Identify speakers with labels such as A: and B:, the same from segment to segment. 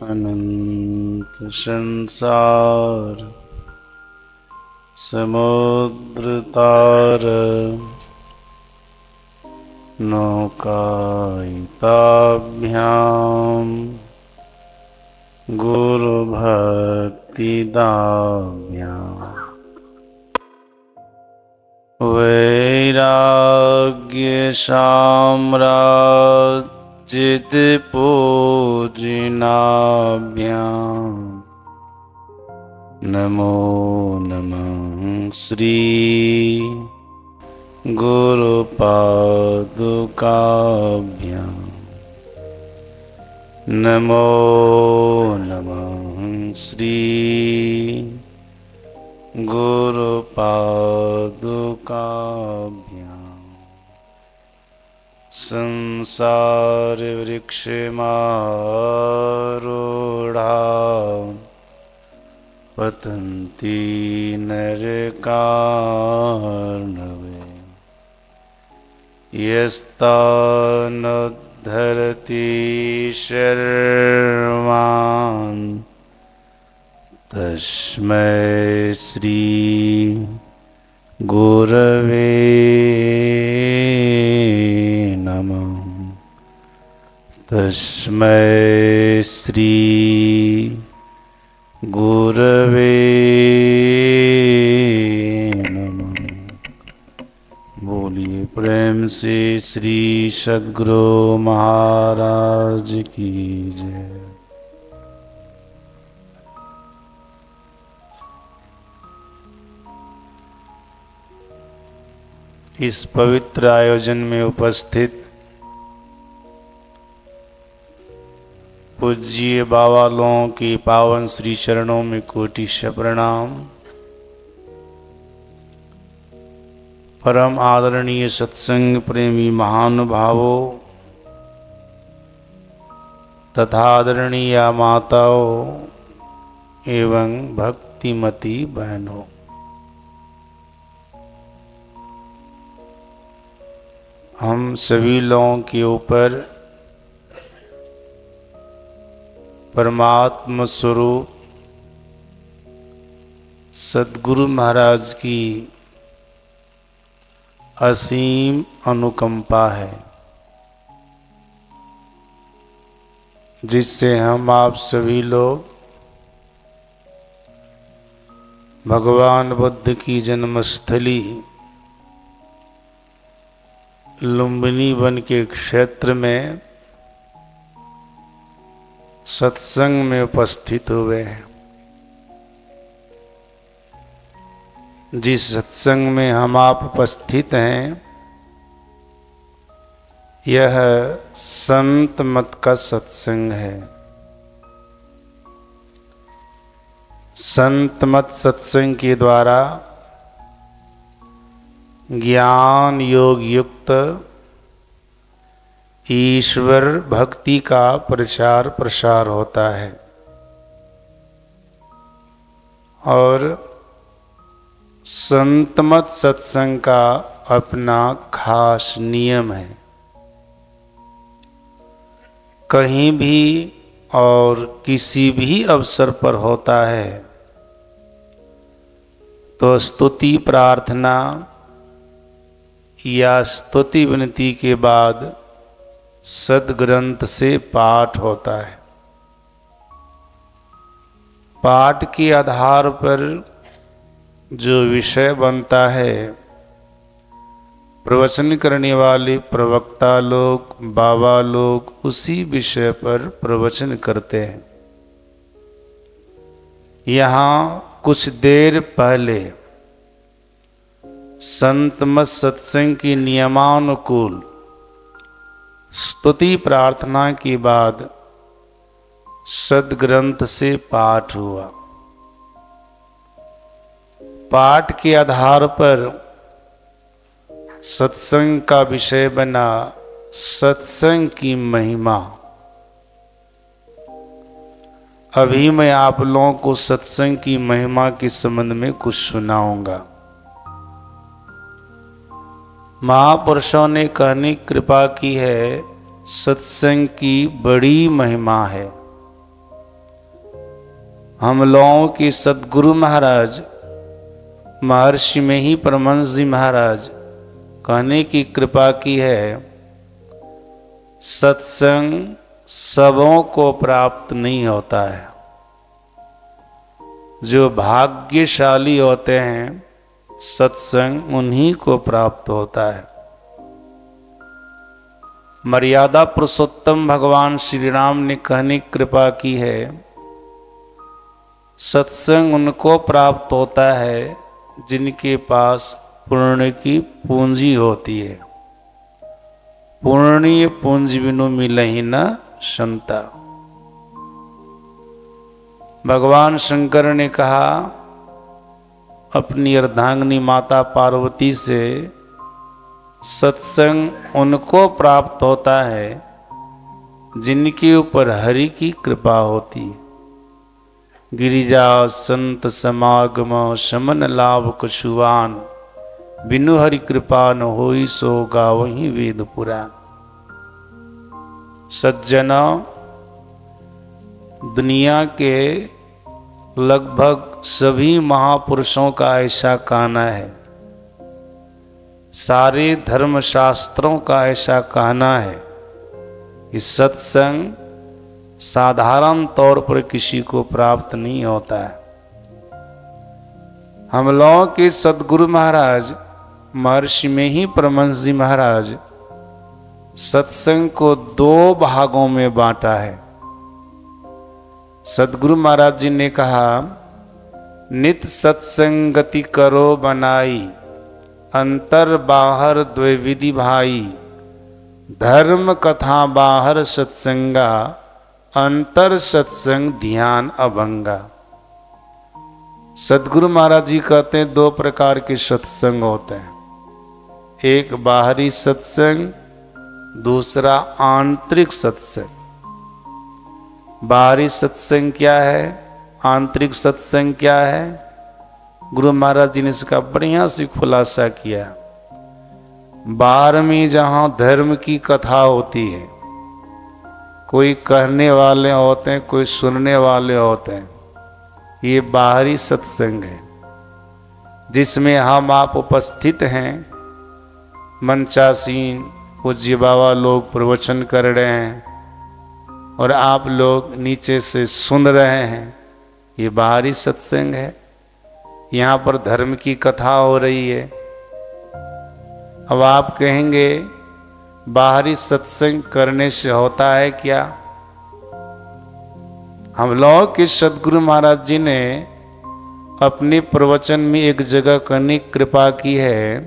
A: अनंत संसार समुद्र तार नौकायिताभ्याम गुरु भक्ति दाभ्याम वैराग्य साम्राज्यद पूजनाभ्याम नमो नमः श्री गुरु पादुकाभ्याम नमो नमः श्री गुरु पादुकाभ्याम संसार वृक्षमारूढ़ा पतन्ति नरकार्णवे यस्तानुद्धरति शर्मान् तस्मै श्री गुरवे नमः। तस्मै श्री गुरवे नमः। बोलिए प्रेम से श्री सद्गुरु महाराज की जय। इस पवित्र आयोजन में उपस्थित पूज्य बाबा लोगों की पावन श्री चरणों में कोटि प्रणाम। परम आदरणीय सत्संग प्रेमी महानुभावों तथा आदरणीय माताओं एवं भक्तिमती बहनों, हम सभी लोगों के ऊपर परमात्मा स्वरूप सद्गुरु महाराज की असीम अनुकंपा है, जिससे हम आप सभी लोग भगवान बुद्ध की जन्मस्थली लुम्बिनी वन के क्षेत्र में सत्संग में उपस्थित हुए हैं। जिस सत्संग में हम आप उपस्थित हैं, यह संत मत का सत्संग है। संत मत सत्संग के द्वारा ज्ञान योग युक्त ईश्वर भक्ति का प्रचार प्रसार होता है और संतमत सत्संग का अपना खास नियम है। कहीं भी और किसी भी अवसर पर होता है तो स्तुति प्रार्थना या स्तुति विनती के बाद सद्ग्रंथ से पाठ होता है। पाठ के आधार पर जो विषय बनता है, प्रवचन करने वाले प्रवक्ता लोग बाबा लोग उसी विषय पर प्रवचन करते हैं। यहाँ कुछ देर पहले संत मत सत्संग की नियमानुकूल स्तुति प्रार्थना के बाद सद्ग्रंथ से पाठ हुआ। पाठ के आधार पर सत्संग का विषय बना सत्संग की महिमा। अभी मैं आप लोगों को सत्संग की महिमा के संबंध में कुछ सुनाऊंगा। महापुरुषों ने कहने की कृपा की है, सत्संग की बड़ी महिमा है। हम लोगों के सद्गुरु महाराज महर्षि में ही परमहंस जी महाराज कहने की कृपा की है, सत्संग सबों को प्राप्त नहीं होता है। जो भाग्यशाली होते हैं सत्संग उन्हीं को प्राप्त होता है। मर्यादा पुरुषोत्तम भगवान श्री राम ने कहने की कृपा की है, सत्संग उनको प्राप्त होता है जिनके पास पुण्य की पूंजी होती है। पुण्य पूंजी बिनु मिलहि न क्षमता। भगवान शंकर ने कहा अपनी अर्धांगिनी माता पार्वती से, सत्संग उनको प्राप्त होता है जिनके ऊपर हरि की कृपा होती है। गिरिजा संत समागम शमन लाभ कछुआन, बिनु हरि कृपा न होई सो गावहि वेद पुराण। सज्जना, दुनिया के लगभग सभी महापुरुषों का ऐसा कहना है, सारे धर्मशास्त्रों का ऐसा कहना है कि सत्संग साधारण तौर पर किसी को प्राप्त नहीं होता है। हम लोगों के सद्गुरु महाराज महर्षि में ही परमहंस जी महाराज सत्संग को 2 भागों में बांटा है। सद्गुरु महाराज जी ने कहा, नित सत्संगति करो बनाई, अंतर बाहर द्वैविधि भाई। धर्म कथा बाहर सत्संगा, अंतर सत्संग ध्यान अभंगा। सद्गुरु महाराज जी कहते हैं 2 प्रकार के सत्संग होते हैं, एक बाहरी सत्संग, दूसरा आंतरिक सत्संग। बाहरी सत्संग क्या है, आंतरिक सत्संग क्या है? गुरु महाराज जी ने इसका बढ़िया से खुलासा किया। बाहर में जहां धर्म की कथा होती है, कोई कहने वाले होते हैं, कोई सुनने वाले होते हैं, ये बाहरी सत्संग है। जिसमें हम आप उपस्थित हैं, मंचासीन पूज्य बाबा लोग प्रवचन कर रहे हैं और आप लोग नीचे से सुन रहे हैं, ये बाहरी सत्संग है। यहाँ पर धर्म की कथा हो रही है। अब आप कहेंगे बाहरी सत्संग करने से होता है क्या? हम लोग के सद्गुरु महाराज जी ने अपने प्रवचन में एक जगह करने की कृपा की है,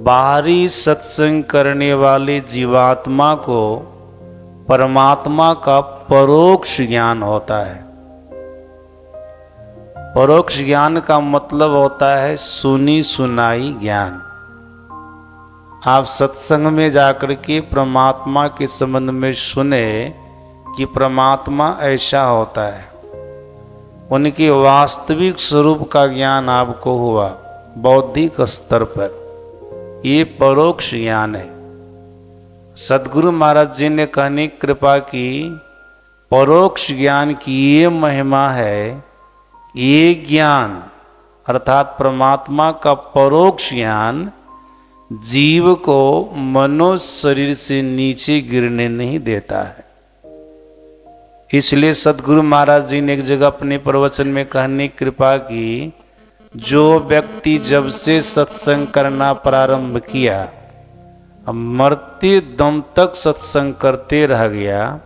A: बाहरी सत्संग करने वाले जीवात्मा को परमात्मा का परोक्ष ज्ञान होता है। परोक्ष ज्ञान का मतलब होता है सुनी सुनाई ज्ञान। आप सत्संग में जाकर के परमात्मा के संबंध में सुने कि परमात्मा ऐसा होता है, उनके वास्तविक स्वरूप का ज्ञान आपको हुआ बौद्धिक स्तर पर, ये परोक्ष ज्ञान है। सद्गुरु महाराज जी ने कहने की कृपा की, परोक्ष ज्ञान की ये महिमा है, ये ज्ञान अर्थात परमात्मा का परोक्ष ज्ञान जीव को मनुष्य शरीर से नीचे गिरने नहीं देता है। इसलिए सद्गुरु महाराज जी ने एक जगह अपने प्रवचन में कहने की कृपा की, जो व्यक्ति जब से सत्संग करना प्रारंभ किया, मरते दम तक सत्संग करते रह गया,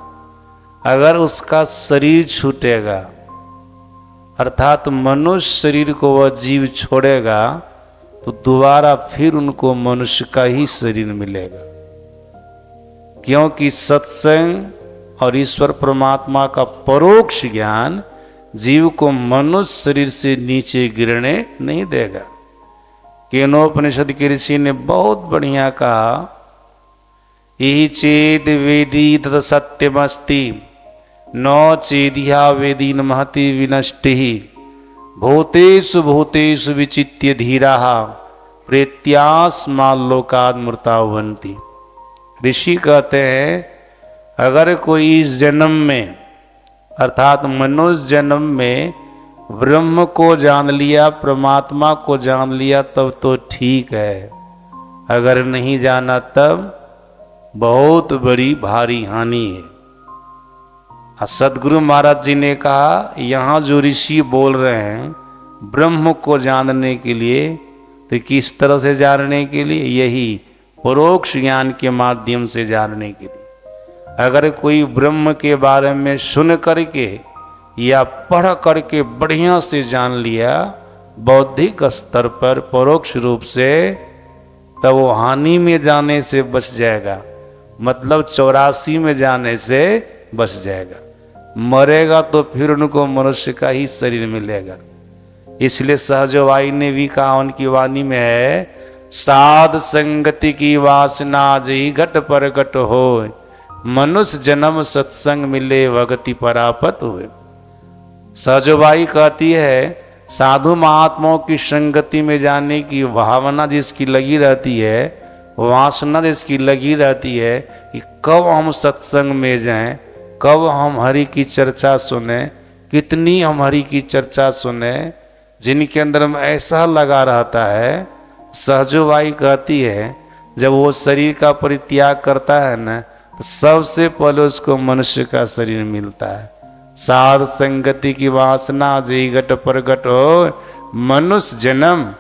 A: अगर उसका शरीर छूटेगा अर्थात मनुष्य शरीर को वह जीव छोड़ेगा तो दोबारा फिर उनको मनुष्य का ही शरीर मिलेगा। क्योंकि सत्संग और ईश्वर परमात्मा का परोक्ष ज्ञान जीव को मनुष्य शरीर से नीचे गिरने नहीं देगा। केनोपनिषद के ऋषि ने बहुत बढ़िया कहा, यही चेद वेदी तद सत्यमस्ति, न चेदिया वेदीन महति विनष्टि, भूतेषु भूतेषु विचित्य धीराः प्रेत्यास्माल्लोकात् मृता भवन्ति। ऋषि कहते हैं, अगर कोई इस जन्म में अर्थात मनुष्य जन्म में ब्रह्म को जान लिया, परमात्मा को जान लिया तब तो ठीक है, अगर नहीं जाना तब बहुत बड़ी भारी हानि है। सदगुरु महाराज जी ने कहा, यहाँ जो ऋषि बोल रहे हैं ब्रह्म को जानने के लिए, तो किस तरह से जानने के लिए? यही परोक्ष ज्ञान के माध्यम से जानने के लिए। अगर कोई ब्रह्म के बारे में सुन करके या पढ़ करके बढ़िया से जान लिया बौद्धिक स्तर पर परोक्ष रूप से, तब वो हानि में जाने से बच जाएगा, मतलब 84 में जाने से बच जाएगा। मरेगा तो फिर उनको मनुष्य का ही शरीर मिलेगा। इसलिए सहजवाई ने भी कहा, उनकी वाणी में है, साध संगति की वासना जही घट पर घट हो, मनुष्य जन्म सत्संग मिले भगति परापत हुए। सहजवाई कहती है, साधु महात्माओं की संगति में जाने की भावना जिसकी लगी रहती है, वासना जिसकी लगी रहती है कि कब हम सत्संग में जाएं, कब हम हरि की चर्चा सुने, कितनी हम हरि की चर्चा सुने, जिनके अंदर में ऐसा लगा रहता है। सहजवाई कहती है, जब वो शरीर का परित्याग करता है ना, तो सबसे पहले उसको मनुष्य का शरीर मिलता है। साध संगति की वासना जी घट पर घट हो, मनुष्य जन्म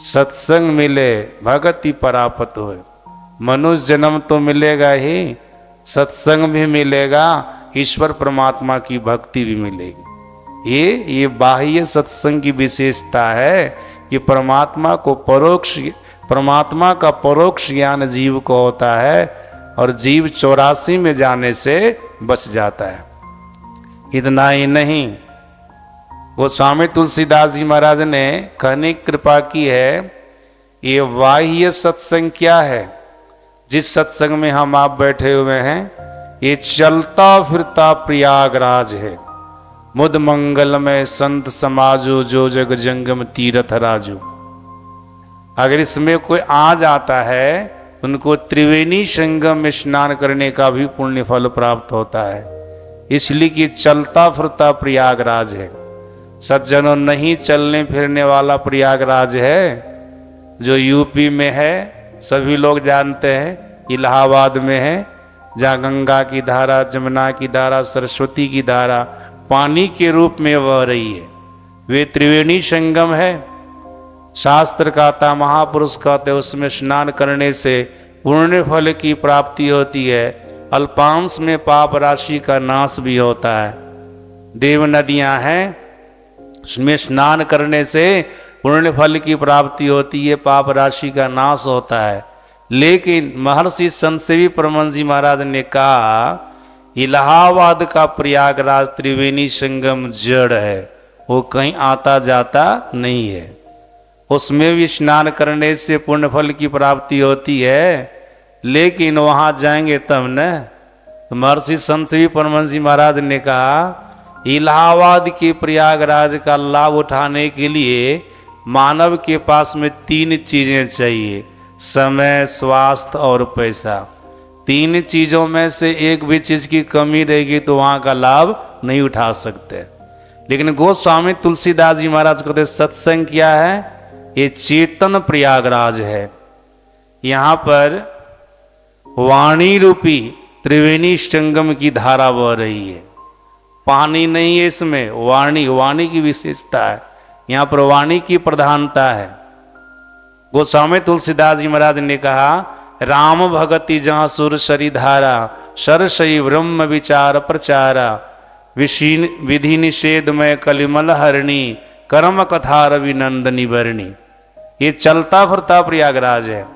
A: सत्संग मिले भगति परापत हो। मनुष्य जन्म तो मिलेगा ही, सत्संग भी मिलेगा, ईश्वर परमात्मा की भक्ति भी मिलेगी। ये बाह्य सत्संग की विशेषता है कि परमात्मा का परोक्ष ज्ञान जीव को होता है और जीव 84 में जाने से बच जाता है। इतना ही नहीं, गोस्वामी तुलसीदास जी महाराज ने कहने की कृपा की है, ये बाह्य सत्संग क्या है? जिस सत्संग में हम आप बैठे हुए हैं, ये चलता फिरता प्रयागराज है। मुद मंगल में संत समाजो, जो जग जंगम तीर्थ राजो। अगर इसमें कोई आ जाता है, उनको त्रिवेणी संगम में स्नान करने का भी पुण्य फल प्राप्त होता है। इसलिए कि चलता फिरता प्रयागराज है। सज्जनों, नहीं चलने फिरने वाला प्रयागराज है जो यूपी में है, सभी लोग जानते हैं, इलाहाबाद में है, जहाँ गंगा की धारा, जमुना की धारा, सरस्वती की धारा पानी के रूप में बह रही है। वे त्रिवेणी संगम है। शास्त्र कहता, महापुरुष कहते, उसमें स्नान करने से पुण्य फल की प्राप्ति होती है, अल्पांश में पाप राशि का नाश भी होता है। देव नदियां हैं, उसमें स्नान करने से पुण्य फल की प्राप्ति होती है, पाप राशि का नाश होता है। लेकिन महर्षि संतसेवी परमहंस जी महाराज ने कहा, इलाहाबाद का प्रयागराज त्रिवेणी संगम जड़ है, वो कहीं आता जाता नहीं है। उसमें भी स्नान करने से पुण्य फल की प्राप्ति होती है, लेकिन वहां जाएंगे तब न। महर्षि संतसेवी परमहंस जी महाराज ने कहा, इलाहाबाद के प्रयागराज का लाभ उठाने के लिए मानव के पास में 3 चीजें चाहिए, समय, स्वास्थ्य और पैसा। 3 चीजों में से एक भी चीज की कमी रहेगी तो वहां का लाभ नहीं उठा सकते। लेकिन गोस्वामी तुलसीदास जी महाराज कहते, सत्संग क्या है? ये चेतन प्रयागराज है। यहाँ पर वाणी रूपी त्रिवेणी संगम की धारा बह रही है। पानी नहीं है इसमें, वाणी की विशेषता है। यहाँ पर वाणी की प्रधानता है। गोस्वामी तुलसीदास जी महाराज ने कहा, राम भगति जहाँ सुर सरी धारा, सरसई ब्रह्म विचार प्रचारा, विधि निषेध में कलिमल हरणी, कर्म कथा रवि नंदनी बरणी। ये चलता फिरता प्रयागराज है।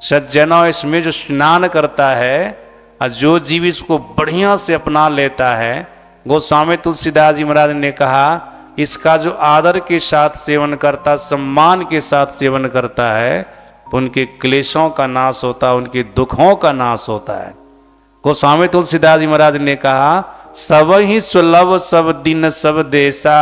A: सज्जनों, इसमें जो स्नान करता है और जो जीव इसको बढ़िया से अपना लेता है, गोस्वामी तुलसीदास जी महाराज ने कहा, इसका जो आदर के साथ सेवन करता, सम्मान के साथ सेवन करता है, तो उनके क्लेशों का नाश होता है, उनके दुखों का नाश होता है। गोस्वामी तुलसीदास जी महाराज ने कहा, सब ही सुलभ सब दिन सब देशा,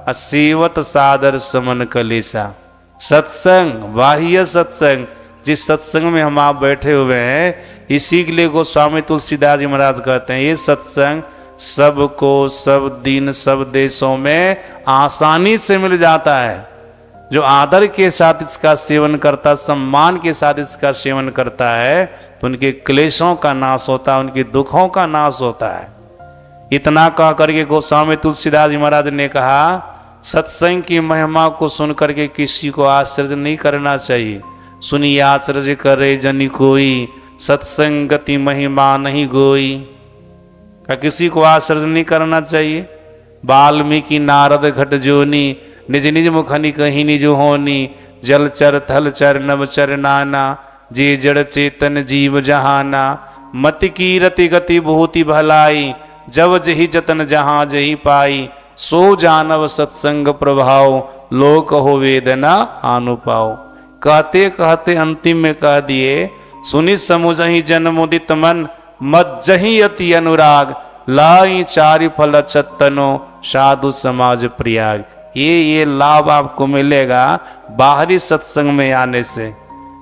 A: असेवत सादर समन कलेशा। सत्संग, बाह्य सत्संग, जिस सत्संग में हम आप बैठे हुए हैं, इसी के लिए गोस्वामी तुलसीदास जी महाराज कहते हैं, ये सत्संग सबको सब दिन सब देशों में आसानी से मिल जाता है। जो आदर के साथ इसका सेवन करता, सम्मान के साथ इसका सेवन करता है, तो उनके क्लेशों का नाश होता है, उनके दुखों का नाश होता है। इतना कह करके गोस्वामी तुलसीदास जी महाराज ने कहा, सत्संग की महिमा को सुन करके किसी को आश्चर्य नहीं करना चाहिए। सुनी आश्चर्य करे जनि कोई, सत्संगति महिमा नहीं गोई। का किसी को आश्चर्य नहीं करना चाहिए। वाल्मीकि नारद घट जोनी, निज निज मुखनि कहीं निज होनी। जल चर थल चर नभ चर नाना, जे जड़ चेतन जीव जहाना। मति की रति गति भूति भलाई, जब जही जतन जहां जही पाई। सो जानव सत्संग प्रभाव, लोक हो वेदना आनु पाओ। कहते कहते अंतिम में कह दिए, सुनि समुझहि जन मुदित मन, मज्जहि अति अनुराग। लाई चारि फल छत्तनो, साधु समाज प्रियाग। ये लाभ आपको मिलेगा बाहरी सत्संग में आने से।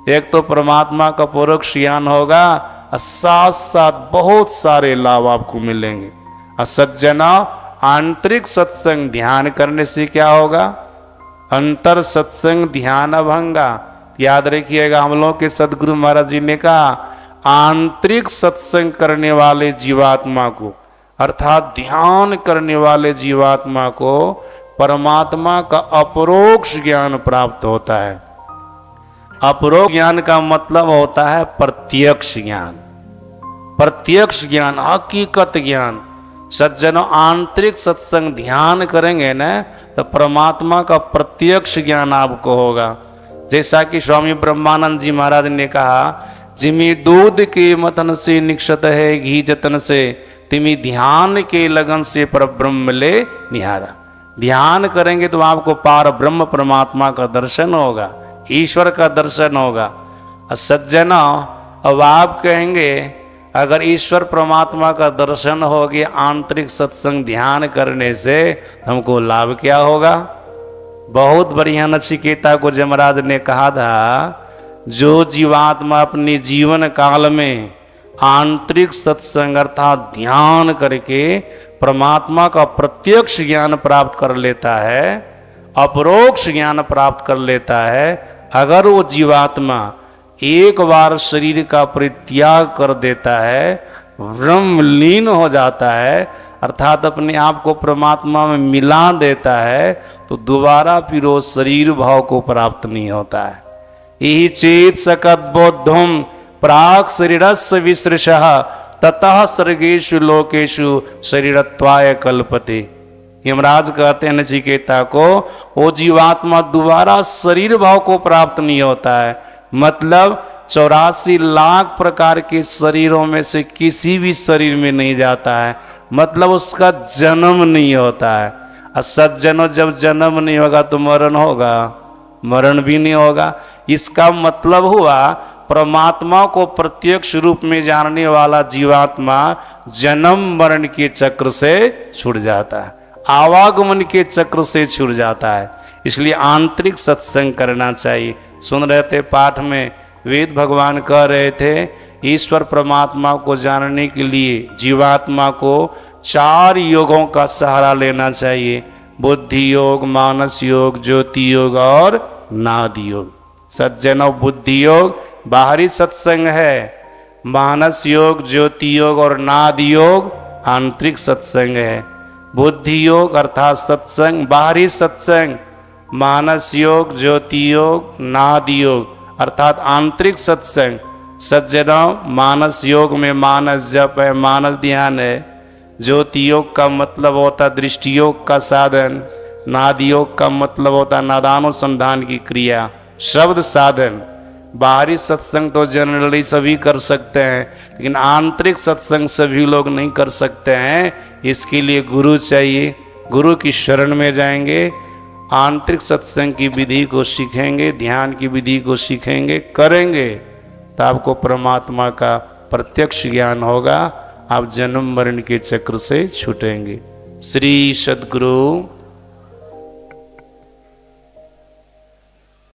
A: एक तो परमात्मा का परोक्ष ज्ञान होगा, और साथ साथ बहुत सारे लाभ आपको मिलेंगे। और सज्जना, आंतरिक सत्संग ध्यान करने से क्या होगा? अंतर सत्संग ध्यान अभंगा। याद रखिएगा, हम लोग के सदगुरु महाराज जी ने कहा, आंतरिक सत्संग करने वाले जीवात्मा को, अर्थात ध्यान करने वाले जीवात्मा को परमात्मा का अपरोक्ष ज्ञान प्राप्त होता है। अपरोक्ष ज्ञान का मतलब होता है प्रत्यक्ष ज्ञान। प्रत्यक्ष ज्ञान, हकीकत ज्ञान। सज्जनों, आंतरिक सत्संग ध्यान करेंगे ना, तो परमात्मा का प्रत्यक्ष ज्ञान आपको होगा। जैसा कि स्वामी ब्रह्मानंद जी महाराज ने कहा, जिमी दूध के मतन से निक्षत है घी जतन से, तिमी ध्यान के लगन से पर ब्रह्म ले निहारा। ध्यान करेंगे तो आपको पार ब्रह्म परमात्मा का दर्शन होगा, ईश्वर का दर्शन होगा। सज्जना, अब आप कहेंगे, अगर ईश्वर परमात्मा का दर्शन हो गया आंतरिक सत्संग ध्यान करने से, तो हमको लाभ क्या होगा? बहुत बढ़िया नचिकेता को जमराज ने कहा था, जो जीवात्मा अपने जीवन काल में आंतरिक सत्संग अर्थात ध्यान करके परमात्मा का प्रत्यक्ष ज्ञान प्राप्त कर लेता है, अपरोक्ष ज्ञान प्राप्त कर लेता है, अगर वो जीवात्मा एक बार शरीर का परित्याग कर देता है, ब्रह्मलीन हो जाता है, अर्थात अपने आप को परमात्मा में मिला देता है, तो दोबारा फिर वो शरीर भाव को प्राप्त नहीं होता है। यही चेत सकत बोधम प्राक शरीरस्य विसृशः, ततः सर्गेषु लोकेषु शरीरत्वाय कल्पते। यमराज कहते हैं नचिकेता को, वो जीवात्मा दोबारा शरीर भाव को प्राप्त नहीं होता है। मतलब 84 लाख प्रकार के शरीरों में से किसी भी शरीर में नहीं जाता है, मतलब उसका जन्म नहीं होता है। और सज्जनों, जब जन्म नहीं होगा तो मरण होगा? मरण भी नहीं होगा। इसका मतलब हुआ, परमात्मा को प्रत्यक्ष रूप में जानने वाला जीवात्मा जन्म मरण के चक्र से छूट जाता है, आवागमन के चक्र से छूट जाता है। इसलिए आंतरिक सत्संग करना चाहिए। सुन रहे थे पाठ में, वेद भगवान कह रहे थे, ईश्वर परमात्मा को जानने के लिए जीवात्मा को 4 योगों का सहारा लेना चाहिए। बुद्धि योग, मानस योग, ज्योति योग और नादि योग। सज्जनों, बुद्धि योग बाहरी सत्संग है, मानस योग, ज्योति योग और नादि योग आंतरिक सत्संग है। बुद्धि योग अर्थात सत्संग, बाहरी सत्संग, मानस योग, ज्योति योग, नादि योग अर्थात आंतरिक सत्संग। सज्जनों, मानस योग में मानस जप है, मानस ध्यान है। ज्योति योग का मतलब होता दृष्टि योग का साधन। नादि योग का मतलब होता नादानुसंधान की क्रिया, शब्द साधन। बाहरी सत्संग तो जनरली सभी कर सकते हैं, लेकिन आंतरिक सत्संग सभी लोग नहीं कर सकते हैं। इसके लिए गुरु चाहिए। गुरु की शरण में जाएंगे, आंतरिक सत्संग की विधि को सीखेंगे, ध्यान की विधि को सीखेंगे, करेंगे, तो आपको परमात्मा का प्रत्यक्ष ज्ञान होगा। आप जन्म मरण के चक्र से छूटेंगे। श्री सद्गुरु